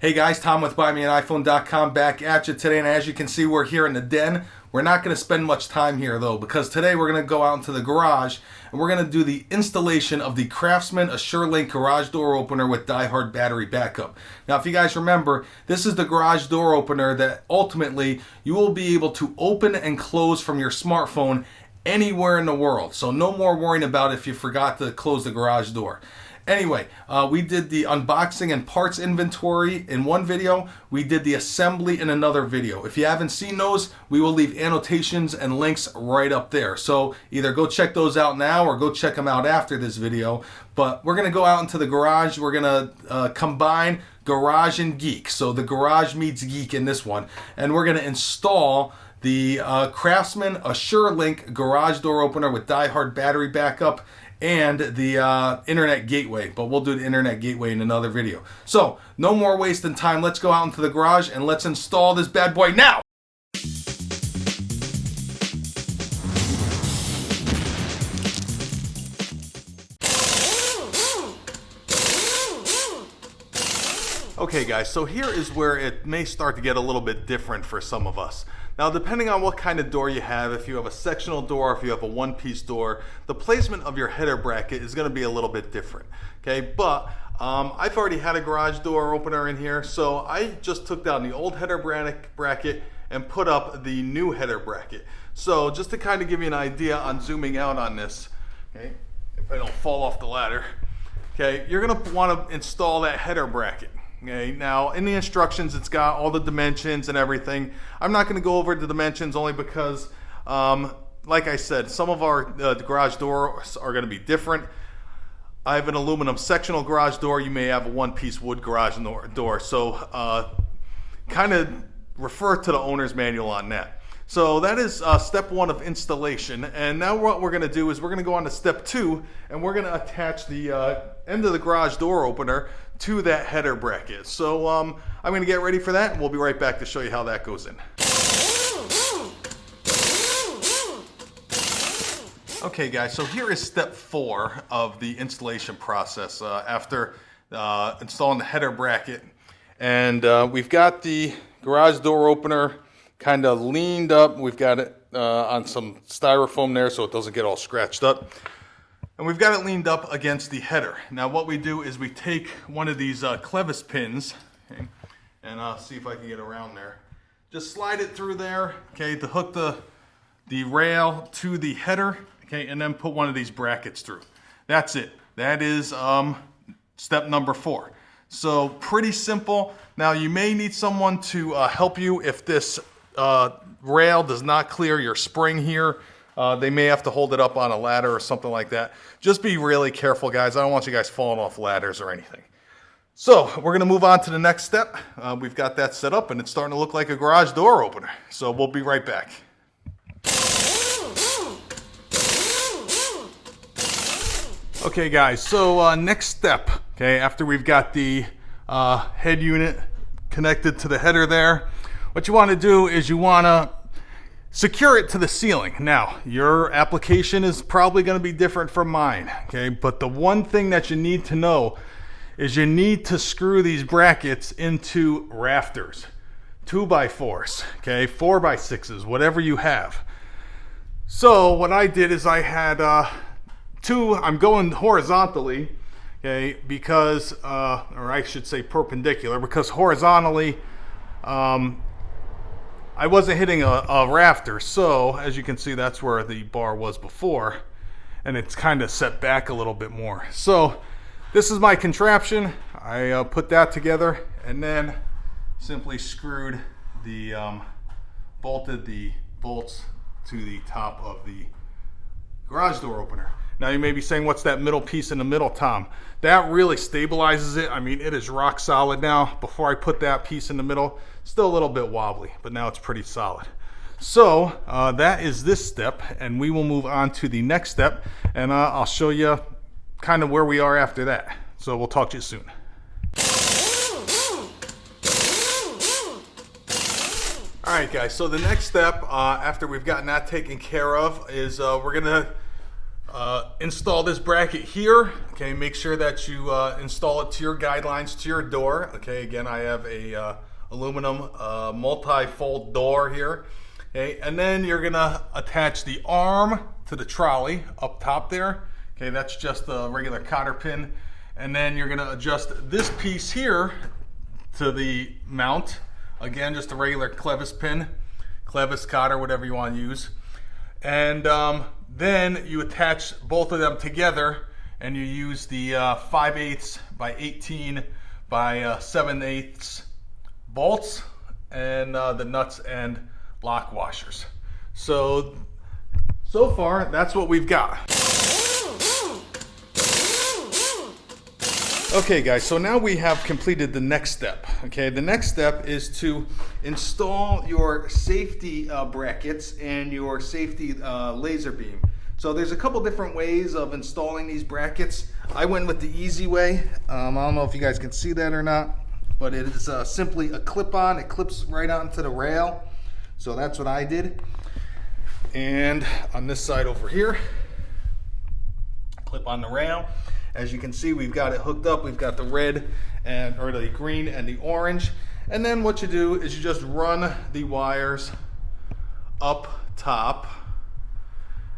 Hey guys, Tom with BuyMeAniPhone.com back at you today, and as you can see, we're here in the den. We're not going to spend much time here though, because today we're going to go out into the garage and we're going to do the installation of the Craftsman AssureLink garage door opener with die-hard battery backup. Now, if you guys remember, this is the garage door opener that ultimately you will be able to open and close from your smartphone anywhere in the world. So no more worrying about if you forgot to close the garage door. Anyway, we did the unboxing and parts inventory in one video. We did the assembly in another video. If you haven't seen those, we will leave annotations and links right up there. So either go check those out now or go check them out after this video. But we're going to go out into the garage. We're going to combine garage and geek. So the garage meets geek in this one. And we're going to install the Craftsman AssureLink garage door opener with die-hard battery backup and the internet gateway, but we'll do the internet gateway in another video. So no more wasting time. Let's go out into the garage and let's install this bad boy now. Okay guys, so here is where it may start to get a little bit different for some of us. Now, depending on what kind of door you have, if you have a sectional door, if you have a one-piece door, the placement of your header bracket is going to be a little bit different. Okay, but I've already had a garage door opener in here, so I just took down the old header bracket and put up the new header bracket. So just to kind of give you an idea on zooming out on this, okay, if I don't fall off the ladder, okay, you're going to want to install that header bracket. Okay, now in the instructions it's got all the dimensions and everything. I'm not going to go over the dimensions only because like I said, some of our garage doors are going to be different. I have an aluminum sectional garage door. You may have a one-piece wood garage door. So kind of refer to the owner's manual on that. So that is step one of installation. And now what we're going to do is we're going to go on to step two, and we're going to attach the end of the garage door opener to that header bracket. So I'm going to get ready for that, and we'll be right back to show you how that goes in. Okay guys, so here is step 4 of the installation process after installing the header bracket. And we've got the garage door opener kind of leaned up. We've got it on some styrofoam there so it doesn't get all scratched up. And we've got it leaned up against the header. Now what we do is we take one of these clevis pins, okay, and I'll see if I can get around there. Just slide it through there, okay, to hook the rail to the header, okay, and then put one of these brackets through. That's it. That is step number 4. So pretty simple. Now you may need someone to help you if this rail does not clear your spring here. They may have to hold it up on a ladder or something like that. Just be really careful, guys. I don't want you guys falling off ladders or anything. So we're going to move on to the next step. We've got that set up and it's starting to look like a garage door opener. So we'll be right back. Okay guys, so next step, okay, after we've got the head unit connected to the header there, what you want to do is you want to secure it to the ceiling. Now, your application is probably going to be different from mine, okay? But the one thing that you need to know is you need to screw these brackets into rafters, 2x4s, okay, 4x6s, whatever you have. So what I did is I had I'm going horizontally, okay, because, or I should say perpendicular, because horizontally, I wasn't hitting a rafter, so as you can see, that's where the bar was before, and it's kind of set back a little bit more. So this is my contraption. I put that together and then simply screwed bolted the bolts to the top of the garage door opener. Now you may be saying, what's that middle piece in the middle, Tom? That really stabilizes it. I mean, it is rock solid now. Before I put that piece in the middle, still a little bit wobbly, but now it's pretty solid. So that is this step, and we will move on to the next step, and I'll show you kind of where we are after that. So we'll talk to you soon. All right, guys, so the next step after we've gotten that taken care of is we're going to install this bracket here. Okay, make sure that you install it to your guidelines, to your door. Okay, again, I have a aluminum multi-fold door here. Okay, and then you're gonna attach the arm to the trolley up top there. Okay, that's just a regular cotter pin. And then you're gonna adjust this piece here to the mount. Again, just a regular clevis pin, clevis cotter, whatever you want to use. And then you attach both of them together, and you use the 5/8 by 18 by 7/8 bolts and the nuts and lock washers. So far, that's what we've got. Okay guys, so now we have completed the next step. Okay, the next step is to install your safety brackets and your safety laser beam. So there's a couple different ways of installing these brackets. I went with the easy way. I don't know if you guys can see that or not, but it is simply a clip-on. It clips right onto the rail. So that's what I did. And on this side over here, clip on the rail. As you can see, we've got it hooked up. We've got the red or the green and the orange. And then what you do is you just run the wires up top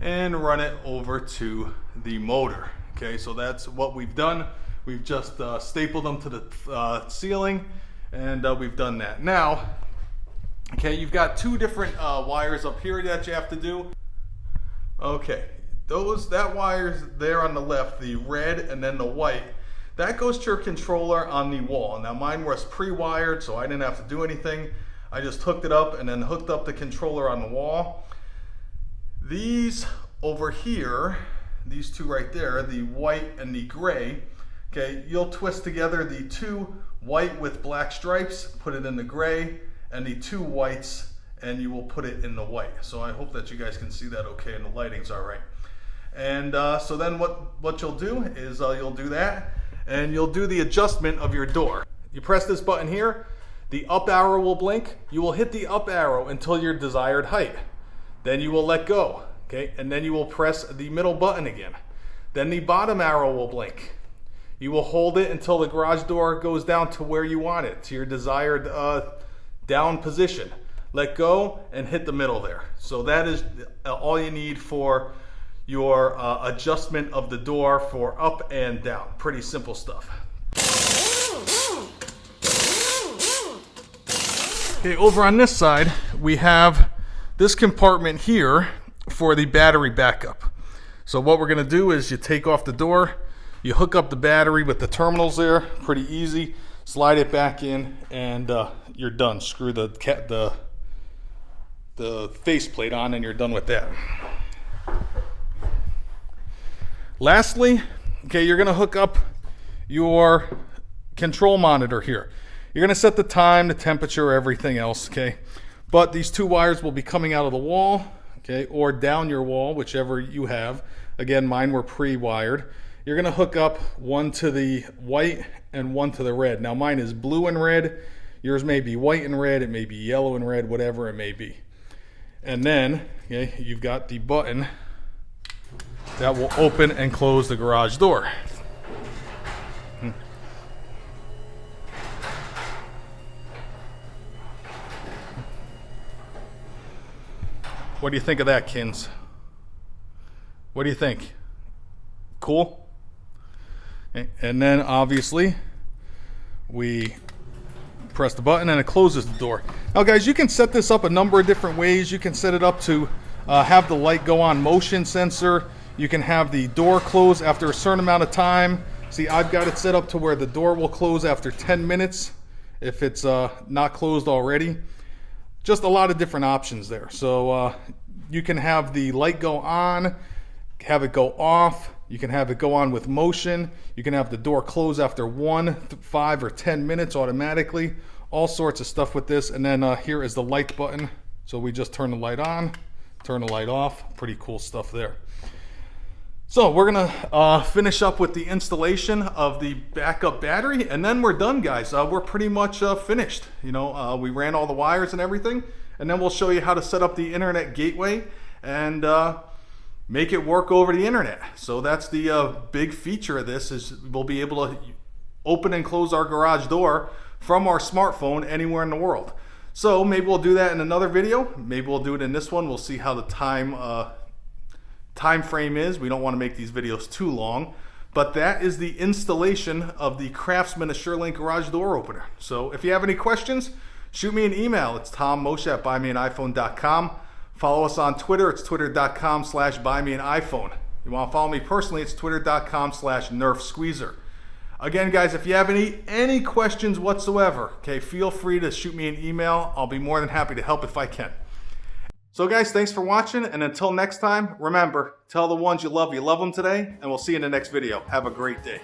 and run it over to the motor. Okay, so that's what we've done. We've just stapled them to the ceiling, and we've done that. Now, okay, you've got two different wires up here that you have to do. Okay. That wire's there on the left, the red and then the white, that goes to your controller on the wall. Now mine was pre-wired, so I didn't have to do anything. I just hooked it up and then hooked up the controller on the wall. These over here, these two right there, the white and the gray, okay, you'll twist together the two white with black stripes, put it in the gray, and the two whites, and you will put it in the white. So I hope that you guys can see that okay and the lighting's all right. And so then what you'll do is you'll do that, and you'll do the adjustment of your door. You press this button here, the up arrow will blink. You will hit the up arrow until your desired height. Then you will let go, okay? And then you will press the middle button again. Then the bottom arrow will blink. You will hold it until the garage door goes down to where you want it, to your desired down position. Let go and hit the middle there. So that is all you need for your adjustment of the door for up and down. Pretty simple stuff. Okay, over on this side, we have this compartment here for the battery backup. So what we're gonna do is you take off the door, you hook up the battery with the terminals there, pretty easy, slide it back in, and you're done. Screw the faceplate on and you're done with that. Lastly, okay, you're gonna hook up your control monitor here. You're gonna set the time, the temperature, everything else, okay? But these two wires will be coming out of the wall, okay, or down your wall, whichever you have. Again, mine were pre-wired. You're gonna hook up one to the white and one to the red. Now mine is blue and red. Yours may be white and red, it may be yellow and red, whatever it may be. And then, okay, you've got the button that will open and close the garage door. What do you think of that, Kins? What do you think? Cool? And then obviously we press the button and it closes the door. Now guys, you can set this up a number of different ways. You can set it up to have the light go on motion sensor. You can have the door close after a certain amount of time. See, I've got it set up to where the door will close after 10 minutes if it's not closed already. Just a lot of different options there. So you can have the light go on, have it go off. You can have it go on with motion. You can have the door close after 1, 5, or 10 minutes automatically. All sorts of stuff with this. And then here is the light button. So we just turn the light on, turn the light off. Pretty cool stuff there. So we're gonna finish up with the installation of the backup battery, and then we're done, guys. We're pretty much finished. You know, we ran all the wires and everything, and then we'll show you how to set up the internet gateway, and make it work over the internet. So that's the big feature of this, is we'll be able to open and close our garage door from our smartphone anywhere in the world. So maybe we'll do that in another video. Maybe we'll do it in this one. We'll see how the time frame is. We don't want to make these videos too long. But that is the installation of the Craftsman AssureLink garage door opener. So if you have any questions, shoot me an email. It's tommoshe@BuyMeAniPhone.com. Follow us on Twitter. It's twitter.com/BuyMeAnIPhone. You want to follow me personally, it's twitter.com/NerfSqueezer. Again, guys, if you have any questions whatsoever, okay, feel free to shoot me an email. I'll be more than happy to help if I can. So guys, thanks for watching, and until next time, remember, tell the ones you love them today, and we'll see you in the next video. Have a great day.